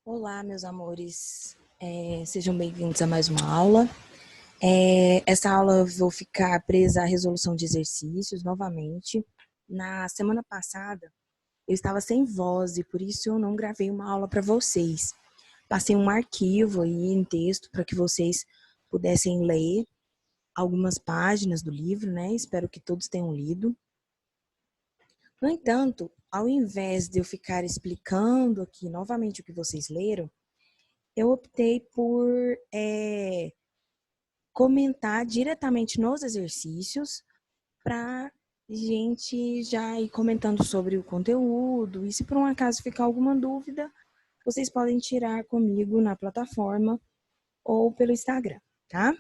Olá, meus amores. Sejam bem-vindos a mais uma aula. Essa aula eu vou ficar presa à resolução de exercícios novamente. Na semana passada, eu estava sem voz e por isso eu não gravei uma aula para vocês. Passei um arquivo aí em texto para que vocês pudessem ler algumas páginas do livro, né? Espero que todos tenham lido. No entanto, ao invés de eu ficar explicando aqui novamente o que vocês leram, eu optei por comentar diretamente nos exercícios para gente já ir comentando sobre o conteúdo. E se por um acaso ficar alguma dúvida, vocês podem tirar comigo na plataforma ou pelo Instagram, tá?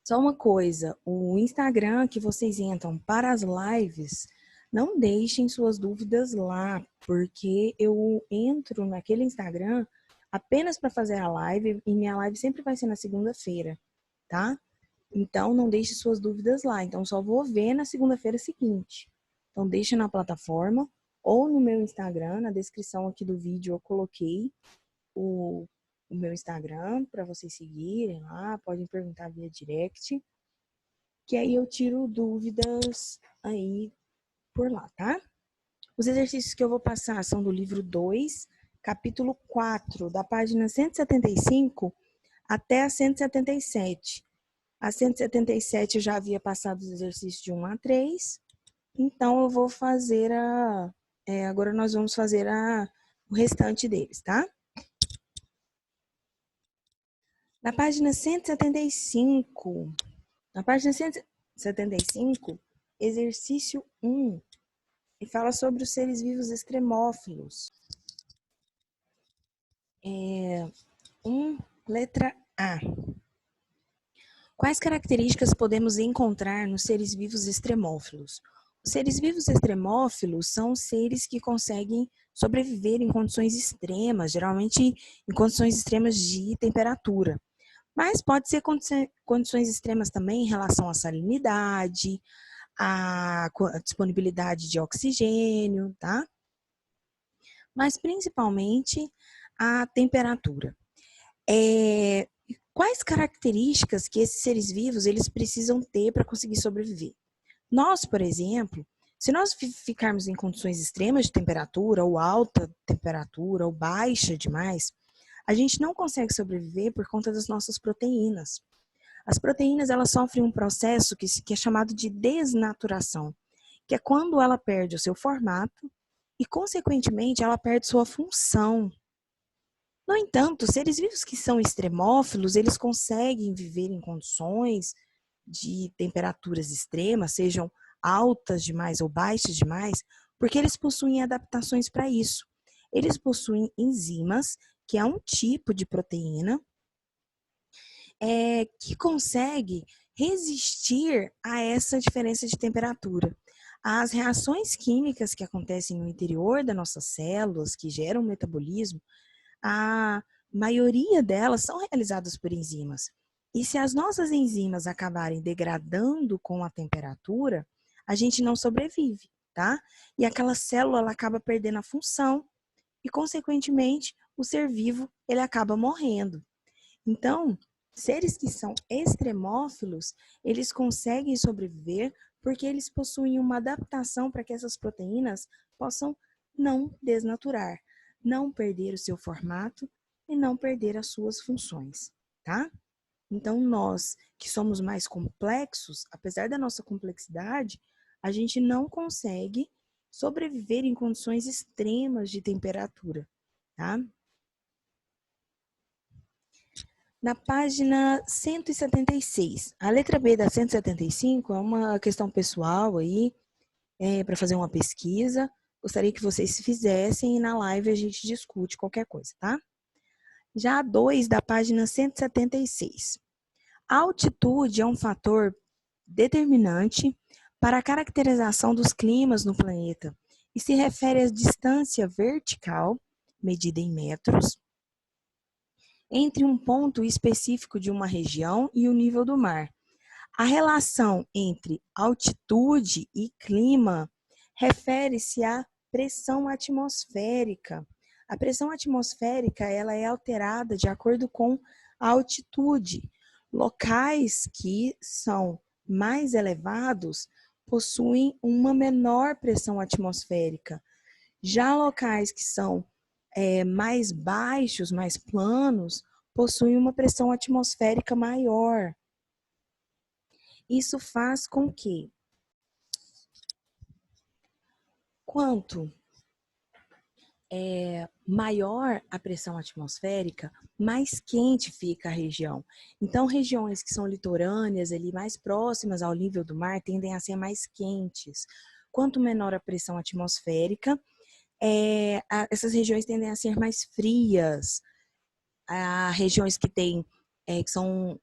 Só uma coisa, o Instagram que vocês entram para as lives, não deixem suas dúvidas lá, porque eu entro naquele Instagram apenas para fazer a live, e minha live sempre vai ser na segunda-feira, tá? Então, não deixe suas dúvidas lá. Então, só vou ver na segunda-feira seguinte. Então, deixa na plataforma ou no meu Instagram, na descrição aqui do vídeo eu coloquei o meu Instagram para vocês seguirem lá, podem perguntar via direct, que aí eu tiro dúvidas aí por lá, tá? Os exercícios que eu vou passar são do livro 2, capítulo 4, da página 175 até a 177. A 177 eu já havia passado os exercícios de 1 a 3, então eu vou fazer agora nós vamos fazer o restante deles, tá? Na página 175, exercício 1, e fala sobre os seres vivos extremófilos. 1, letra A. Quais características podemos encontrar nos seres vivos extremófilos? Os seres vivos extremófilos são seres que conseguem sobreviver em condições extremas, geralmente em condições extremas de temperatura. Mas pode ser condições extremas também em relação à salinidade, à disponibilidade de oxigênio, tá? Mas principalmente a temperatura. Quais características que esses seres vivos eles precisam ter para conseguir sobreviver? Nós, por exemplo, se nós ficarmos em condições extremas de temperatura, ou alta temperatura, ou baixa demais, a gente não consegue sobreviver por conta das nossas proteínas. As proteínas, elas sofrem um processo que é chamado de desnaturação, que é quando ela perde o seu formato e, consequentemente, ela perde sua função. No entanto, seres vivos que são extremófilos, eles conseguem viver em condições de temperaturas extremas, sejam altas demais ou baixas demais, porque eles possuem adaptações para isso. Eles possuem enzimas, que é um tipo de proteína, que consegue resistir a essa diferença de temperatura. As reações químicas que acontecem no interior das nossas células, que geram o metabolismo, a maioria delas são realizadas por enzimas. E se as nossas enzimas acabarem degradando com a temperatura, a gente não sobrevive, tá? E aquela célula ela acaba perdendo a função e, consequentemente, o ser vivo ele acaba morrendo. Então, seres que são extremófilos, eles conseguem sobreviver porque eles possuem uma adaptação para que essas proteínas possam não desnaturar, não perder o seu formato e não perder as suas funções, tá? Então, nós que somos mais complexos, apesar da nossa complexidade, a gente não consegue sobreviver em condições extremas de temperatura, tá? Na página 176, a letra B da 175 é uma questão pessoal aí, para fazer uma pesquisa. Gostaria que vocês fizessem e na live a gente discute qualquer coisa, tá? Já a 2 da página 176. A altitude é um fator determinante para a caracterização dos climas no planeta e se refere à distância vertical, medida em metros, entre um ponto específico de uma região e o nível do mar. A relação entre altitude e clima refere-se à pressão atmosférica. A pressão atmosférica ela é alterada de acordo com a altitude. Locais que são mais elevados possuem uma menor pressão atmosférica. Já locais que são mais baixos, mais planos, possuem uma pressão atmosférica maior. Isso faz com que, quanto maior a pressão atmosférica, mais quente fica a região. Então, regiões que são litorâneas, ali mais próximas ao nível do mar, tendem a ser mais quentes. Quanto menor a pressão atmosférica, essas regiões tendem a ser mais frias. Há regiões que são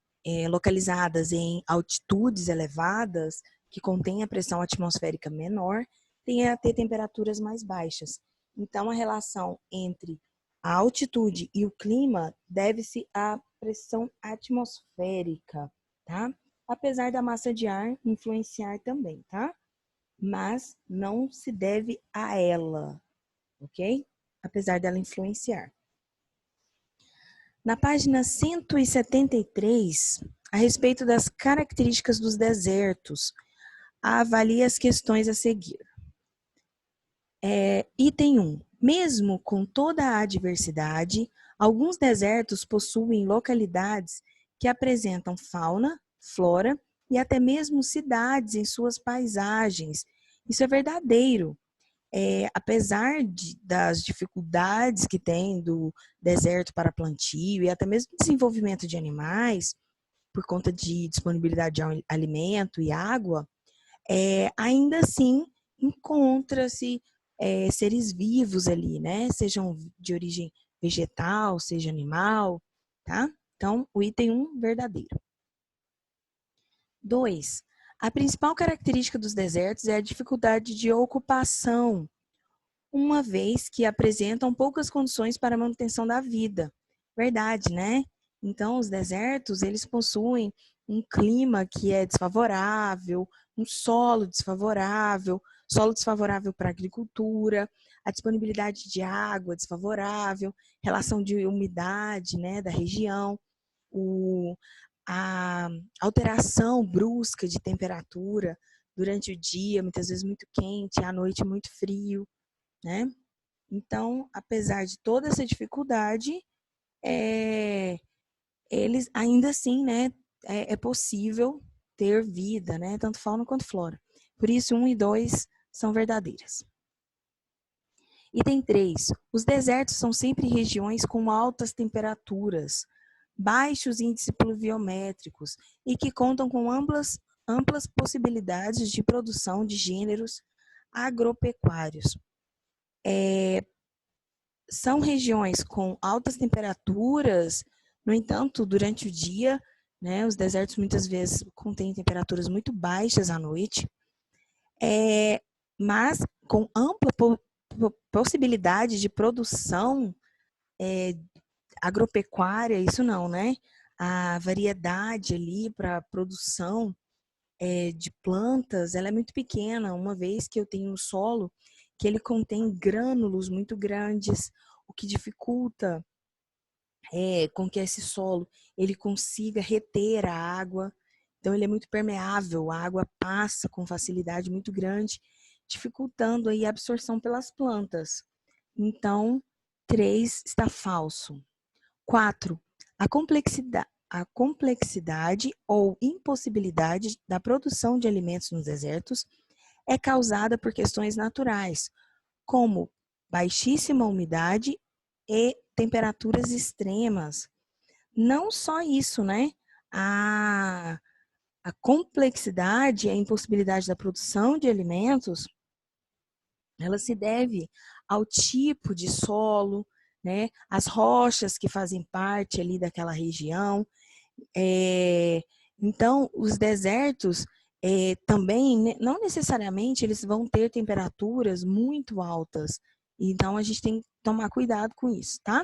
localizadas em altitudes elevadas, que contêm a pressão atmosférica menor, tendem a ter temperaturas mais baixas. Então, a relação entre a altitude e o clima deve-se à pressão atmosférica, tá? Apesar da massa de ar influenciar também, tá? Mas não se deve a ela, ok? Apesar dela influenciar. Na página 173, a respeito das características dos desertos, avalie as questões a seguir. Item 1. Mesmo com toda a adversidade, alguns desertos possuem localidades que apresentam fauna, flora e até mesmo cidades em suas paisagens. Isso é verdadeiro. Apesar das dificuldades que tem do deserto para plantio e até mesmo desenvolvimento de animais, por conta de disponibilidade de alimento e água, ainda assim encontra-se seres vivos ali, né? Sejam de origem vegetal, seja animal, tá? Então, o item 1, verdadeiro. 2. A principal característica dos desertos é a dificuldade de ocupação, uma vez que apresentam poucas condições para a manutenção da vida. Verdade, né? Então, os desertos, eles possuem um clima que é desfavorável, um solo desfavorável para a agricultura, a disponibilidade de água desfavorável, relação de umidade, né, da região, a alteração brusca de temperatura durante o dia, muitas vezes muito quente, à noite muito frio, né? Então, apesar de toda essa dificuldade, eles ainda assim, né, é possível ter vida, né, tanto fauna quanto flora. Por isso, 1 e 2 são verdadeiras. Item 3. Os desertos são sempre regiões com altas temperaturas, baixos índices pluviométricos e que contam com amplas possibilidades de produção de gêneros agropecuários. São regiões com altas temperaturas, no entanto, durante o dia, né, os desertos muitas vezes contêm temperaturas muito baixas à noite, mas com ampla possibilidade de produção agropecuária, isso não, né? A variedade ali para produção de plantas, ela é muito pequena, uma vez que eu tenho um solo que ele contém grânulos muito grandes, o que dificulta com que esse solo ele consiga reter a água. Então, ele é muito permeável, a água passa com facilidade muito grande, dificultando aí a absorção pelas plantas. Então, 3 está falso. 4. A complexidade ou impossibilidade da produção de alimentos nos desertos é causada por questões naturais, como baixíssima umidade e temperaturas extremas. Não só isso, né? A complexidade e a impossibilidade da produção de alimentos, ela se deve ao tipo de solo, né? As rochas que fazem parte ali daquela região. Então, os desertos também, não necessariamente, eles vão ter temperaturas muito altas. Então, a gente tem que tomar cuidado com isso, tá?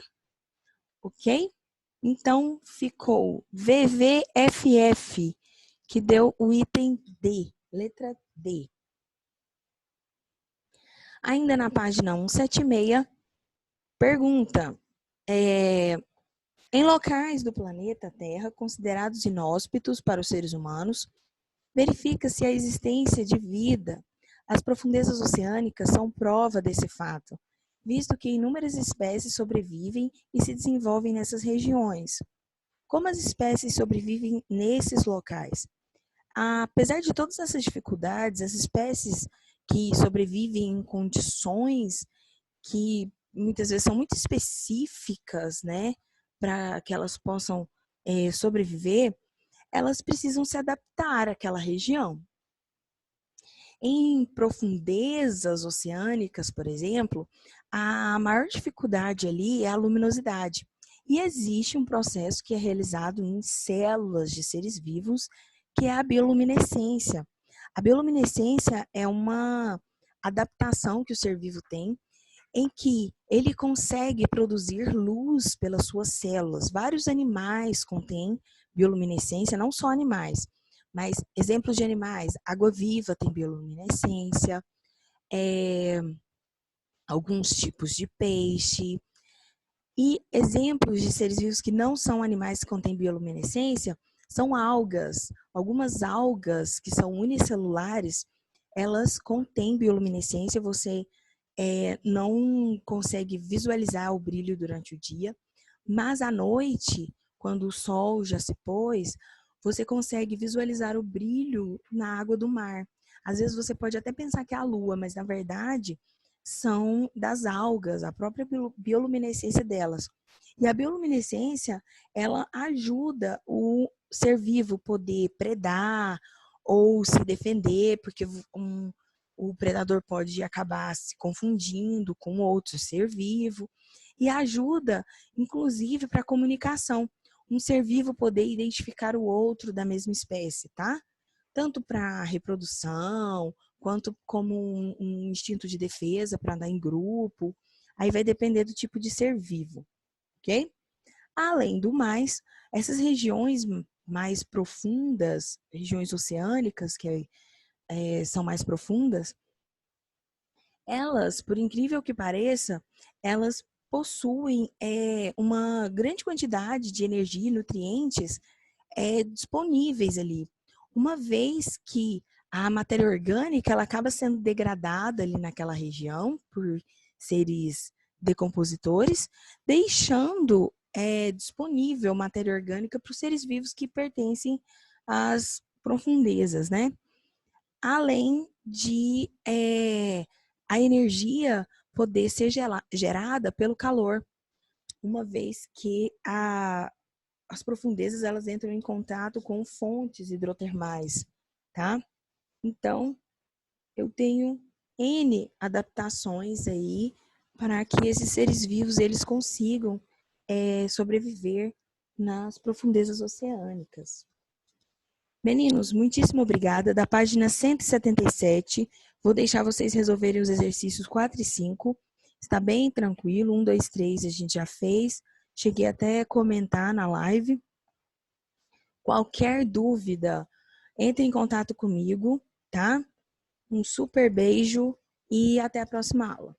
Ok? Então, ficou VVFF, que deu o item D, letra D. Ainda na página 176, Pergunta: em locais do planeta Terra considerados inóspitos para os seres humanos, verifica-se a existência de vida. As profundezas oceânicas são prova desse fato, visto que inúmeras espécies sobrevivem e se desenvolvem nessas regiões. Como as espécies sobrevivem nesses locais? Apesar de todas essas dificuldades, as espécies que sobrevivem em condições que muitas vezes são muito específicas, né, para que elas possam sobreviver, elas precisam se adaptar àquela região. Em profundezas oceânicas, por exemplo, a maior dificuldade ali é a luminosidade. E existe um processo que é realizado em células de seres vivos, que é a bioluminescência. A bioluminescência é uma adaptação que o ser vivo tem em que ele consegue produzir luz pelas suas células. Vários animais contêm bioluminescência, não só animais, mas exemplos de animais, água-viva tem bioluminescência, alguns tipos de peixe. E exemplos de seres vivos que não são animais que contêm bioluminescência são algas. Algumas algas que são unicelulares, elas contêm bioluminescência, você não consegue visualizar o brilho durante o dia, mas à noite, quando o sol já se pôs, você consegue visualizar o brilho na água do mar. Às vezes você pode até pensar que é a lua, mas na verdade são das algas, a própria bioluminescência delas. E a bioluminescência, ela ajuda o ser vivo poder predar ou se defender, porque o predador pode acabar se confundindo com outro ser vivo, e ajuda, inclusive, para a comunicação. Um ser vivo poder identificar o outro da mesma espécie, tá? Tanto para reprodução, quanto como um instinto de defesa para andar em grupo. Aí vai depender do tipo de ser vivo, ok? Além do mais, essas regiões mais profundas, regiões oceânicas, que são mais profundas, elas, por incrível que pareça, elas possuem uma grande quantidade de energia e nutrientes disponíveis ali. Uma vez que a matéria orgânica ela acaba sendo degradada ali naquela região por seres decompositores, deixando disponível matéria orgânica para os seres vivos que pertencem às profundezas, né? Além de a energia poder ser gerada pelo calor, uma vez que as profundezas elas entram em contato com fontes hidrotermais, tá? Então, eu tenho N adaptações aí para que esses seres vivos eles consigam sobreviver nas profundezas oceânicas. Meninos, muitíssimo obrigada. Da página 177, vou deixar vocês resolverem os exercícios 4 e 5. Está bem tranquilo, 1, 2, 3 a gente já fez. Cheguei até a comentar na live. Qualquer dúvida, entre em contato comigo, tá? Um super beijo e até a próxima aula.